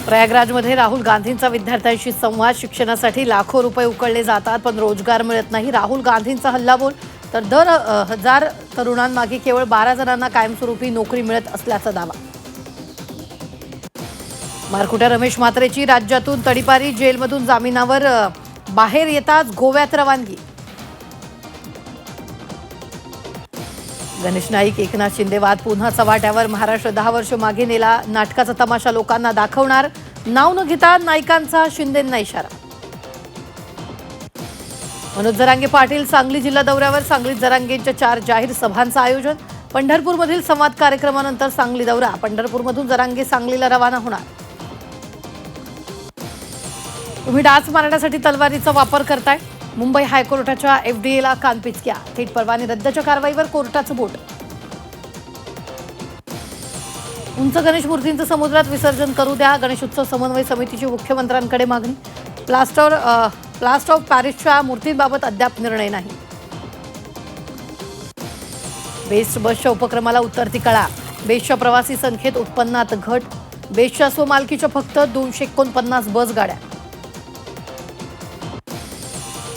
प्रयागराजमध्ये राहुल गांधींचा विद्यार्थ्यांशी संवाद. शिक्षणासाठी लाखो रुपये उकळले जातात पण रोजगार मिळत नाही. राहुल गांधींचा हल्लाबोल. तर दर 1000 तरुणांमागे केवळ 12 जणांना कायमस्वरूपी नोकरी मिळत असल्याचा दावा. मारकुटा रमेश म्हात्रेची राज्यातून तडीपारी. जेलमधून जामिनावर बाहेर येताच गोव्यात रवानगी. गणेश नाईक एकनाथ शिंदे वाद पुन्हा चव्हाट्यावर. महाराष्ट्र 10 वर्ष मागे नेला. नाटकाचा तमाशा लोकांना दाखवणार. नाव न घेता नाईकांचा शिंदेंना इशारा. मनोज जरांगे पाटील सांगली जिल्हा दौऱ्यावर. सांगलीत जरांगेंच्या 4 जाहीर सभांचं आयोजन. पंढरपूरमधील संवाद कार्यक्रमानंतर सांगली दौरा. पंढरपूरमधून जरांगे सांगलीला रवाना होणार. तुम्ही डाच मारण्यासाठी तलवारीचा वापर करताय. मुंबई हायकोर्टाच्या एफडीएला कानपिचक्या. थेट परवाने रद्दच्या कारवाईवर कोर्टाचं बोट. उंच गणेश मूर्तींचं समुद्रात विसर्जन करू द्या. गणेश उत्सव समन्वय समितीची मुख्यमंत्र्यांकडे मागणी. प्लास्टर ऑफ पॅरिसच्या मूर्तींबाबत अद्याप निर्णय नाही. बेस्ट बसच्या उपक्रमाला उतरती कळा. बेस्टच्या प्रवासी संख्येत उत्पन्नात घट. बेस्टच्या स्वमालकीच्या फक्त 249 बस गाड्या.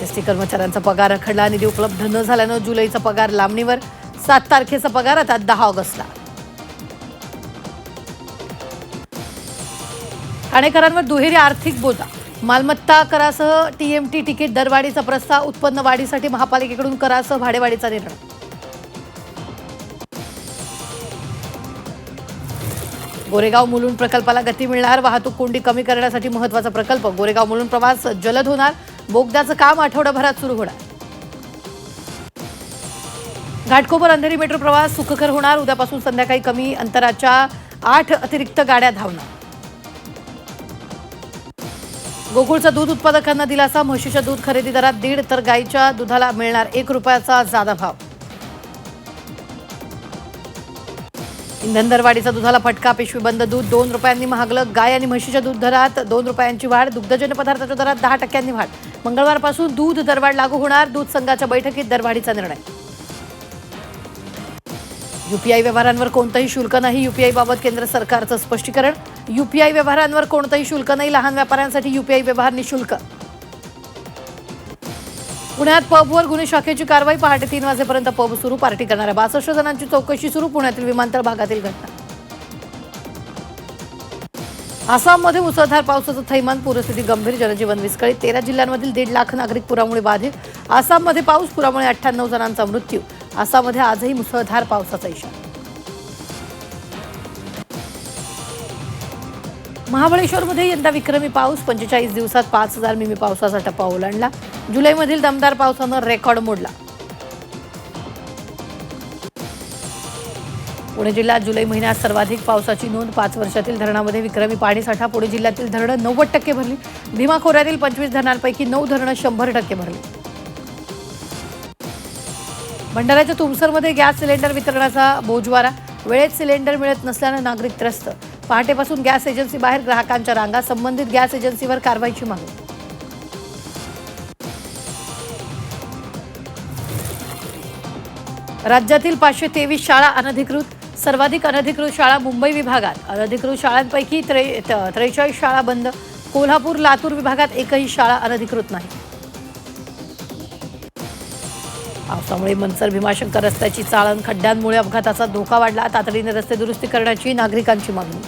एसटी कर्मचाऱ्यांचा पगार रखडला. निधी उपलब्ध न झाल्यानं जुलैचा पगार लांबणीवर. 7 तारखेचा पगार आता 10 ऑगस्टला. ठाणेकरांवर दुहेरी आर्थिक बोजा. मालमत्ता करासह टीएमटी तिकीट दरवाढीचा प्रस्ताव. उत्पन्न वाढीसाठी महापालिकेकडून करासह भाडेवाढीचा निर्णय. गोरेगाव मुलुंड प्रकल्पाला गती मिळणार. वाहतूक कोंडी कमी करण्यासाठी महत्त्वाचा प्रकल्प. गोरेगाव मुलुंड प्रवास जलद होणार. बोगद्याचं काम आठवडाभरात सुरू होणार. घाटकोपर अंधेरी मेट्रो प्रवास सुखकर होणार. उद्यापासून संध्याकाळी कमी अंतराच्या 8 अतिरिक्त गाड्या धावणार. गोकुळचा दूध उत्पादकांना दिलासा. म्हशीच्या दूध खरेदी दरात 1.5 तर गाईच्या दुधाला मिळणार 1 रुपयाचा जादा भाव. इंधन दरवाढीचा दुधाला फटका. पिशवीबंद दूध 2 रुपयांनी महागलं. गाय आणि म्हशीच्या दूध दरात 2 रुपयांची वाढ. दुग्धजन्य पदार्थाच्या दरात 10% वाढ. मंगळवारपासून दूध दरवाढ लागू होणार. दूध संघाच्या बैठकीत दरवाढीचा निर्णय. यूपीआय व्यवहारांवर कोणतंही शुल्क नाही. यूपीआयबाबत केंद्र सरकारचं स्पष्टीकरण. यूपीआय व्यवहारांवर कोणतंही शुल्क नाही. लहान व्यापाऱ्यांसाठी यूपीआय व्यवहार निशुल्क. पुण्यात पबवर गुन्हे शाखेची कारवाई. पहाटे 3 वाजेपर्यंत पब सुरू. पार्टी करणाऱ्या 62 जणांची चौकशी सुरू. पुण्यातील विमानतळ भागातील घटना. आसाममध्ये मुसळधार पावसाचं थैमान. पूरस्थिती गंभीर. जनजीवन विस्कळीत. 13 जिल्ह्यांमधील 1.5 लाख नागरिक पुरामुळे बाधित. आसाममध्ये पाऊस. पुरामुळे 98 जणांचा मृत्यू. आसाममध्ये आजही मुसळधार पावसाचा इशारा. महाबळेश्वरमध्ये यंदा विक्रमी पाऊस. 45 दिवसात 5000 मिमी पावसाचा टप्पा ओलांडला. जुलैमधील दमदार पावसानं रेकॉर्ड मोडला. पुणे जिल्ह्यात जुलै महिन्यात सर्वाधिक पावसाची नोंद. 5 वर्षातील धरणामध्ये विक्रमी पाणीसाठा. पुणे जिल्ह्यातील धरणं 90% भरली. भीमा खोऱ्यातील 25 धरणांपैकी 9 धरणं 100% भरली. भंडाऱ्याच्या तुमसरमध्ये गॅस सिलेंडर वितरणाचा बोजवारा. वेळेत सिलेंडर मिळत नसल्यानं नागरिक त्रस्त. पहाटेपासून गॅस एजन्सी बाहेर. ग्राहकांच्या रांगा. संबंधित गॅस एजन्सीवर कारवाईची मागणी. राज्यातील 523 शाळा अनधिकृत. सर्वाधिक अनधिकृत शाळा मुंबई विभागात. अनधिकृत शाळांपैकी 43 शाळा बंद. कोल्हापूर लातूर विभागात एकही शाळा अनधिकृत नाही. पावसामुळे मनसर भीमाशंकर रस्त्याची चाळण. खड्ड्यांमुळे अपघाताचा धोका वाढला. तातडीने रस्ते दुरुस्ती करण्याची नागरिकांची मागणी.